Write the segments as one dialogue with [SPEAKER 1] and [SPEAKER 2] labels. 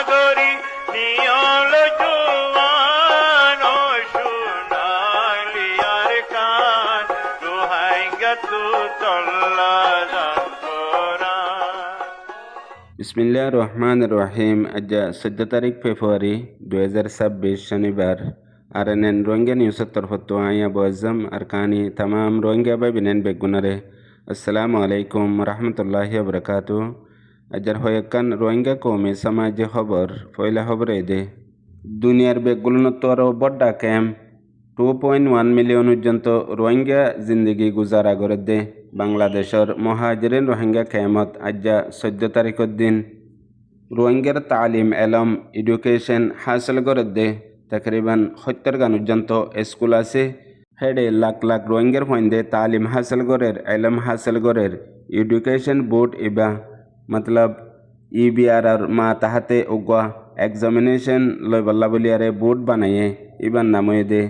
[SPEAKER 1] সাগরী নিয়ল জুয়ান ও সোনালিয়ার কান রোহাঙ্গা তু চল্লা
[SPEAKER 2] বিসমিল্লাহ রহমান রহিম। আজ 14 তারিখ ফেব্রুয়ারি 2026 শনিবার। আর নেন রোহিঙ্গা নিউজের তরফতো আইয়া বজম আর কানি তামাম রোহিঙ্গা বাই বিনেন বেগুনারে আসসালামু আলাইকুম রহমতুল্লাহি বরকাতু। আজার হয়েকান রোহিঙ্গা কৌমে সমাজে খবর পয়লা খবর দে দুনিয়ার বেগুলনত আরও বড্ডা ক্যাম্প 2.1 মিলিয়ন পর্যন্ত রোহিঙ্গা জিন্দগি গুজারা করে দে বাংলাদেশের মহাজিরিন রোহিঙ্গা ক্যাম্পত আজ্জা 14 তারিখের দিন রোহিঙ্গার তালিম এলম এডুকেশন হাসিল করে দে তকরিবান 70 গান পর্যন্ত স্কুল আছে। হেডে লাখ লাখ রোহিঙ্গার ফন্দে তালিম হাসিল করের এলম হাসিল করের এডুকেশন বোর্ড ইবা মতলব ইবিআর মা তাহাতে উগা এক্সামিনেশন লই বল্লা বলিয়ারে বোর্ড বানাইয়ে ইবার নাময়ে দে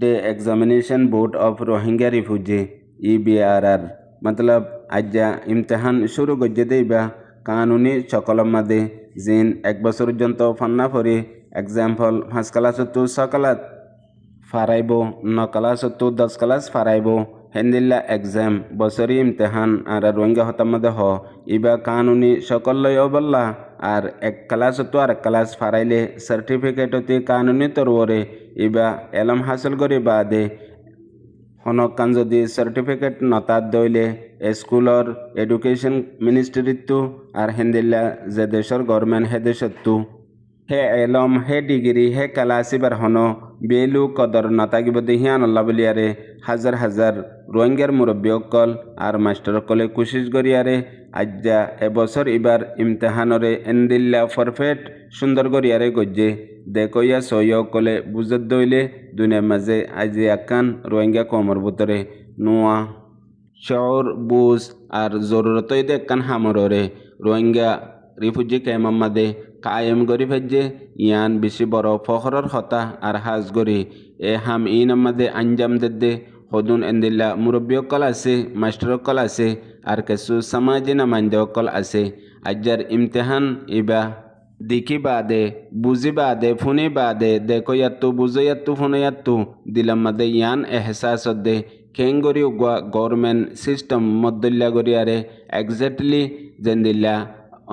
[SPEAKER 2] The Examination Board of Rohingya Refugee EBRR मतलब আজ্জা ইমতিহান শুরু গজ্জে দেইবা কানুনি সকলম মাদে জিন 1 বছর পর্যন্ত ফান্না ফরি এক্সাম্পল 5 ক্লাস তো 6 ক্লাস ফারাইব 9 ক্লাস তো 10 ক্লাস ফারাইব হেন্দিল্লা এক্সাম বছরি ইমতিহান আর রোহিঙ্গা হতাম মাদে হ ইবা কানুনি সকল লই অবল্লা আর 1 ক্লাস তো আর ক্লাস ফারাইলে সার্টিফিকেট হতে কানুনি তরওরে ইবা এলম হাসিল করি বাদে হনকান যদি সার্টিফিকেট নতাত দইলে স্কুলর এডুকেশন মিনিস্ট্রিতো আর হেন্দিল্লা যে দেশের গভর্নমেন্ট হে দেশতো হে এলম হে ডিগ্রি হে কালাসিবার হন বেলু কদর নতাগিব দেহিয়ান আল্লাহ বলিয়ারে হাজার হাজার রোহিঙ্গার মুরব্বী অকল আর মাস্টার অকলে কোশিশ করিয়ারে আজ্জা এবছর ইবার ইমতিহানরে এন্দিল্লা ফরফেট সুন্দর করিয়ারে গজ্জে দেখইয়া সইয় অকলে বুঝত দইলে দুনিয়ার মাঝে আজি আকান রোহিঙ্গা কমর ভিতরে নোয়া শহর বুঝ আর জরুরতই দেখান হামরে রোহিঙ্গা রিফিউজি ক্যাম্প মাদে কায়েম গরি ফেজে ইয়ান বেশি বড় ফখরর হতা আর হাজ গরি এ হাম ইন মাদে আঞ্জাম দে হদুন এন্দিল্লা মুরব্বী অকল আছে মাস্টার অকল আছে আর কিছু সমাজে নামাইন্দে অকল আছে। আজ্জার ইমতিহান ইবা দেখি বাদে বুঝি বাদে ফোনে বাদে দেখো ইয়াত্তু বুঝো ইয়াত্তু ফোনে ইয়াত্তু দিলাম মাদে ইয়ান এহসাস দে খেঙ্গরি উগা গভর্নমেন্ট সিস্টেম মদ্দল্লা গরিয়ারে এক্স্যাক্টলি জেন্দিল্লা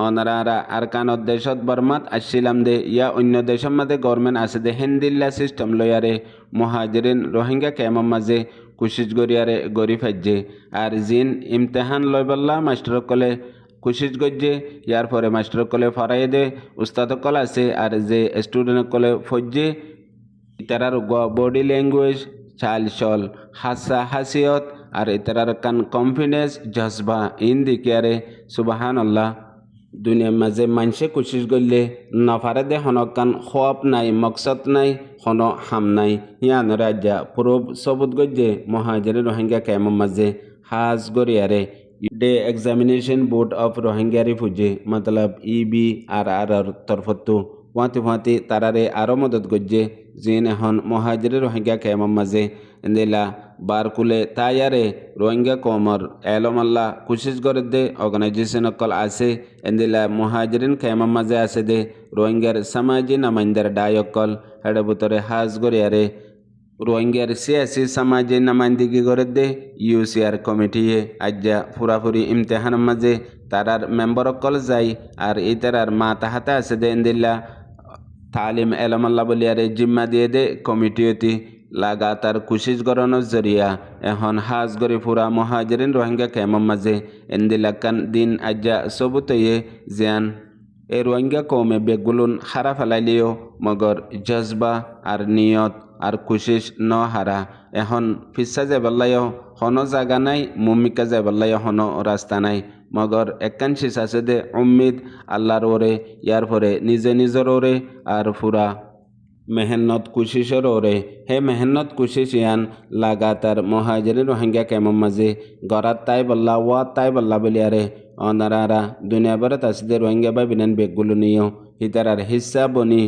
[SPEAKER 2] অনারা আর কান দেশত বর্মাত আসছিলাম দে ইয়া অন্য দেশের মাঝে গভর্নমেন্ট আছে দে হেন্দিল্লা সিস্টেম লয়ারে মহাজিরিন রোহিঙ্গা ক্যাম্পের মাঝে কোশিশ গরিয়ারে গরি ফাইজে আর জিন ইমতিহান লই বল্লা মাস্টার কলে কোশিশ গজ্জে ইয়ার পরে মাস্টার কলে ফরাই দে উস্তাদ কল আছে আর যে স্টুডেন্ট কলে ফজ্জে ইতারার বডি ল্যাঙ্গুয়েজ চাল চল হাসা হাসিয়ত আর ইতারার কান কনফিডেন্স জজবা ইন দিকিয়ারে সুবাহান আল্লাহ দুনিয়ার মাঝে মানুষে কোশিশ করলে নফারে দে হনকান খোয়াব নাই মকসদ নাই হন হাম নাই ইয়ান রাজ্যা পুরব সবুত গজ্জে মহাজির রোহিঙ্গা ক্যাম্পের মাঝে হাজ গরিয়ারে the examination board of Rohingya refugee মতলব EBRR তরফতো ওয়াতি তারারে আরও মদত গজ্জে জিন এখন মহাজির রোহিঙ্গা ক্যাম্পের মাঝে এন্দিলা বারকুলে তাইয়ারে রোহিঙ্গা কমর এলম আল্লাহ কোশিশ করে দে অর্গানাইজেশন অকল আছে এন্দিলা মহাজিরিন ক্যাম্পের মাঝে আছে দে রোহিঙ্গার সামাজিক নামাইন্দার ডাই অকল হেডে ভিতরে হাজ গরিয়ারে রোহিঙ্গার সিয়াসি সামাজিক নামাইন্দিগি করে দে UCR কমিটিয়ে আজ্জা পুরাপুরি ইমতিহানের মাঝে তারার মেম্বার অকল যাই আর এই তারার মা তাহাতে আছে দে এন্দিল্লা তালিম এলম আল্লাহ বলিয়ারে জিম্মা দিয়ে দে কমিটিওতি লাগাতার কোশিশ করানোর জরিয়া এখন হাজ গরি ফুরা মহাজিরিন রোহিঙ্গা ক্যাম্পের মাঝে এন্দিলাকান দিন আজ্জা সবুতয়ে জিয়ান এই রোহিঙ্গা কৌমে বেগুলুন হারা ফেলাইলেও মগর জজবা আর নিয়ত আর কোশিশ ন হারা এখন ফিসা যাবাল্লায় হন জায়গা নাই মুমিকা যাবাল্লায় হন রাস্তা নাই মগর একাংশিস আছে দে উম্মিদ আল্লাহর ওরে ইয়ার পরে নিজে নিজের ওরে আর ফুরা মেহনত কোশিশের ওরে হে মেহনত কোশিশ ইয়ান লাগাতার মহাজির রোহিঙ্গা ক্যাম্পের মাঝে গড়াত তাই বল্লা ওয়া তাই বল্লা বলিয়ারে অনারা দুনিয়া ভরে তাসিদের রোহিঙ্গা বা বিনান বেগগুলো নিয়েও হিতারার হিসা বনি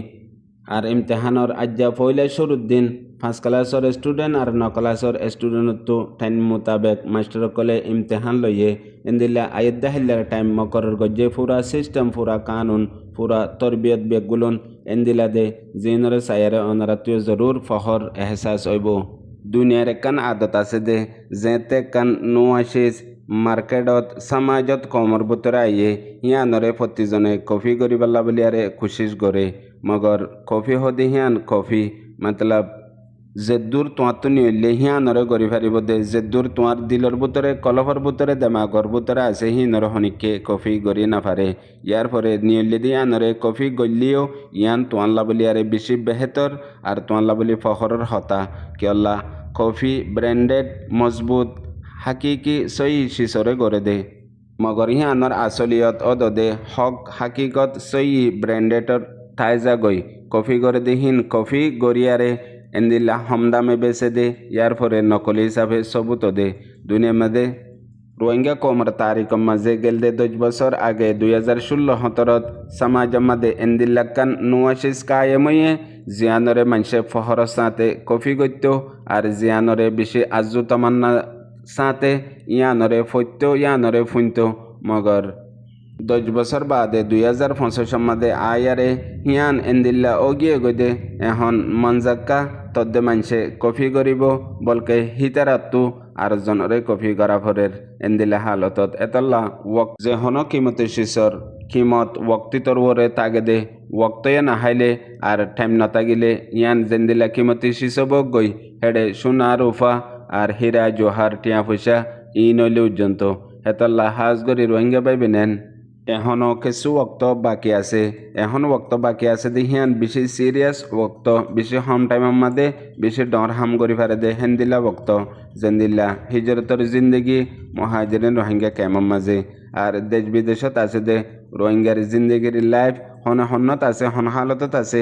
[SPEAKER 2] আর ইমতিহানর আজ্জা পয়লা শুরুর দিন 5 ক্লাসর স্টুডেন্ট আর 9 ক্লাসর স্টুডেন্ট তো টাইম মোতাবেক মাস্টার কলে ইমতিহান লইয়ে এন্দিলা আয়দ্দা হিল্লার টাইম মকরর গজ্জে পুরা সিস্টেম পুরা কানুন পুরা তরবিয়ত বেগুলন এন্দিলা দে জিনরে সায়ারে ওনারা তুই জরুর ফহর এহসাস হইব দুনিয়ার কান আদত আছে দে যেতে কান নোয়াশিস মার্কেটত সমাজত কমর বুতরা আইয়ে হিয়ানরে প্রতিজনে কফি গরিবাল্লা বলিয়ারে খুশিস করে মগর কফি হদি হিয়ান কফি মতলব যেদূর তোমার তো নিলে হিয়ানরে গরি ফারিব দে যেদূর তোমার দিলর বুতরে কলফর বুতরে দেমাগর বুতরে আছে হিনর হনিকে কফি গরি না পারে ইয়ার পরে নিলে দি আনরে কফি গলিও ইয়ান তোয়াল্লা বলিয়ারে বেশি বেহতর আর তোয়াল্লা বলি ফখরের হতা কিয়ল্লা কফি ব্র্যান্ডেড মজবুত হাকিকি সই শিশরে গড়ে দে মগর হিয়ানর আসলিয়ত অদদে হক হাকিকত সই ব্র্যান্ডেডর তাইজা গই কফি গড়ে দেহিন কফি গড়িয়ারে এন্দিল্লা হমদামে বেছে দে ইয়ার পরে নকলি হিসাবে সবুত দে দুনিয়ার মধ্যে রোহিঙ্গা কমর তারিখ মাঝে গেল দে 10 বছর আগে 2016 সমাজ মাদে এন্দিল্লাকান নোয়াশিস কায়েময়ে জিয়ানরে মানুষে ফহর সাথে কফি গত্য আর জিয়ানরে বেশি আজু তামান্না সাথে ইয়ানরে ফৈত্য ইয়ানরে ফুইন্ত মগর 10 বছর বাদে 2025 মাদে আয়ারে হিয়ান এন্দিল্লা ওগিয়ে গদে এখন মনজাক্কা তদ্দে মানুষে কফি করিব বলকে হিতারাত্তু আর জনরে কফি করা ফরের এন্দিল্লা হালতত এতল্লা ওয়াক যে হন কিমতে শিশর কিমত ওয়াক্তিতর ওরে তাগেদে ওয়াক্তয়ে নাহাইলে আর টাইম নতাগিলে ইয়ান জেন্দিল্লা কিমতি শিশব গই হেডে সোনা রুফা আর হীরা জোহার টিয়া পয়সা ই নইলে উজ্জন্ত হেতল্লা হাজ গরি রোহিঙ্গা পাইবে নেন এখনও কিছু ওক্ত বাকি আছে দেখিয়ান বেশি সিরিয়াস ওক্ত বেশি হম টাইমের মাঝে বেশি ডর হাম করি পারে দে হেন্দিল্লা ওক্ত জেন্দিল্লা হিজরতর জিন্দগি মহাজিরিন রোহিঙ্গা কেমন মাঝে আর দেশ বিদেশত আছে দে রোহিঙ্গার জিন্দগির লাইফ হন হন্নত আছে হন হালতত আছে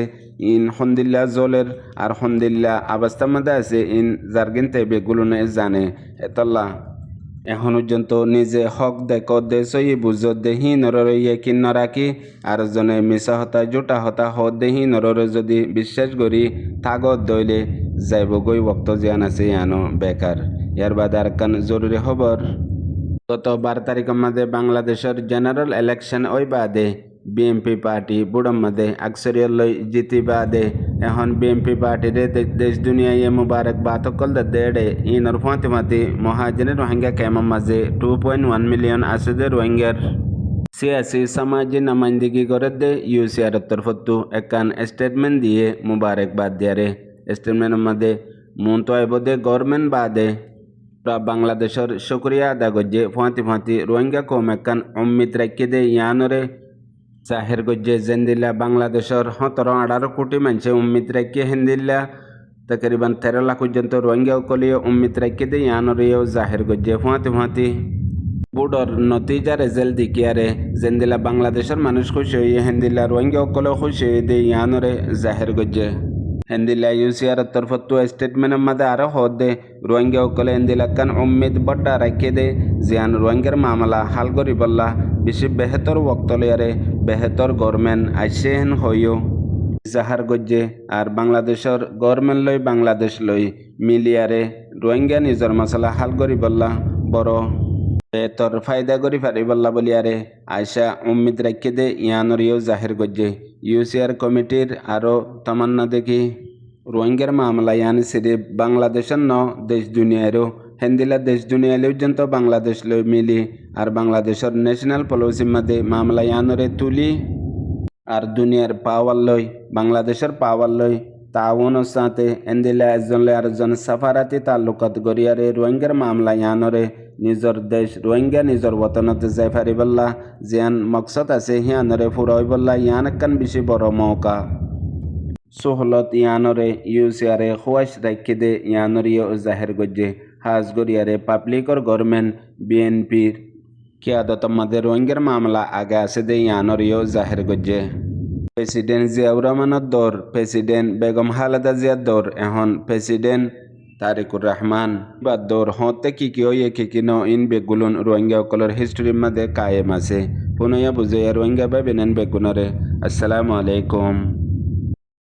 [SPEAKER 2] ইন হন্দিল্লা জলের আর হন্দিল্লা অবস্থার মধ্যে আছে ইন জার্গিন তেবে গুলুনে জানে এতল্লা এখন পর্যন্ত নিজে হক দেখ দেশই বুঝত দেহি নরর ইয়েকিন নরাকি আর জনে মিশা হতা জোটা হতা হ দেহি নরর যদি বিশ্বাস করি থাগত দইলে যাইবগৈ বক্ত জিয়ান আছে ইয়ানো বেকার ইয়ার বাদে আর কান জরুরি খবর গত 12 তারিখের মধ্যে বাংলাদেশের জেনারেল ইলেকশন ওই বাদে বিএমপি পার্টি বুড়ম মধ্যে আকসরিয়ত লই জিতি বাদে এখন বিএমপি পার্টিরে দেশ দুনিয়ায় মুবারকবাদ সকল দেড়ে ইনর ফাতিমাতি মহাজিনের রোহিঙ্গা কেমন মাঝে 2.1 মিলিয়ন আসুদের রোহিঙ্গার সিয়াসি সামাজিক নামাইন্দিগি করে দে ইউসিআর তরফতু একান স্টেটমেন্ট দিয়ে মুবারকবাদ দিয়ারে স্টেটমেন্টের মধ্যে মন্ত আইবদে গভর্নমেন্ট বাদে বাংলাদেশের শুক্রিয়া আদা গজ্জে ফাতি রোহিঙ্গা কম একান উম্মিদ রাখি দে ইয়ানরে জাহের গজ্জে জেন্দিল্লা বাংলাদেশের 17-18 কোটি মানুষে উম্মিদ রাখি হেন্দিল্লা তকরিবান 13 লাখ পর্যন্ত রোহিঙ্গা কলিও উম্মিদ রাখি দে ইয়ানরেও জাহের গজ্জে ফাতি বুডর নতিজা রেজাল্ট দিকিয়ারে জেন্দিল্লা বাংলাদেশের মানুষ খুশি হয়ে হেন্দিল্লা রোহিঙ্গা কলেও খুশি হয়ে দে ইয়ানরে জাহের গজ্জে হেন্দিল্লা ইউসিআর তরফতু স্টেটমেন্টের মধ্যে আরও হদে রোহিঙ্গা কলে হেন্দিল্লা কান উম্মিদ বড্ডা রাখি দে জিয়ান রোহিঙ্গার মামলা হাল করি বললা বেশি বেহতর ওক্তলিয়ারে বেহতর গভর্নমেন্ট আইসেন হইও জাহার গজ্জে আর বাংলাদেশের গভর্নমেন্ট লই বাংলাদেশ লই মিলিয়ারে রোহিঙ্গা নিজের মশলা হাল করি বললা বড় বেহতর ফায়দা করি পারি বললা বলিয়ারে আয়সা উম্মিদ রাখি দে ইয়ানরিও জাহির গজ্জে ইউসিআর কমিটির আরও তামান্না দেখি রোহিঙ্গার মামলা ইয়ান সিরিফ বাংলাদেশের ন দেশ দুনিয়ারও হেন্দিলা দেশ দুনিয়া পর্যন্ত বাংলাদেশ লই মিলি আর বাংলাদেশের ন্যাশনাল পলিসির মধ্যে মামলা ইয়ানরে তুলি আর দুনিয়ার পাওয়ার লই বাংলাদেশের পাওয়ার লই তাওনের সাথে এন্দিলা একজনলে আরেকজন সাফারাতি তাল্লুকাত গড়িয়ারে রোহিঙ্গার মামলা ইয়ানরে নিজর দেশ রোহিঙ্গা নিজর বতনতে যাই পারিবল্লা জিয়ান মকসদ আছে হিয়ানরে ফুরাই বললা ইয়ান একখান বেশি বড় মৌকা সোহলত ইয়ানরে ইউসিআরে খোয়াশ রাখি দে ইয়ানরিও জাহের গজ্জে হাজ গড়িয়ারে পাবলিকর গভর্নমেন্ট বিএনপির কিয়াদত মধ্যে রোহিঙ্গার মামলা আগে আছে দে ইয়ানরিও জাহের গজ্জে প্রেসিডেন্ট জিয়াউর রহমানের দৌর প্রেসিডেন্ট বেগম খালেদা জিয়ার দৌর এখন প্রেসিডেন্ট তারিকুর রহমান বা দৌর হতে কি হইয়ে কি ন ইন বেগুলুন রোহিঙ্গা সকলের হিস্ট্রির মধ্যে কায়েম আছে পুনয়া বুঝে রোহিঙ্গা বেবেনেন বেগুনরে আসসালামু আলাইকুম।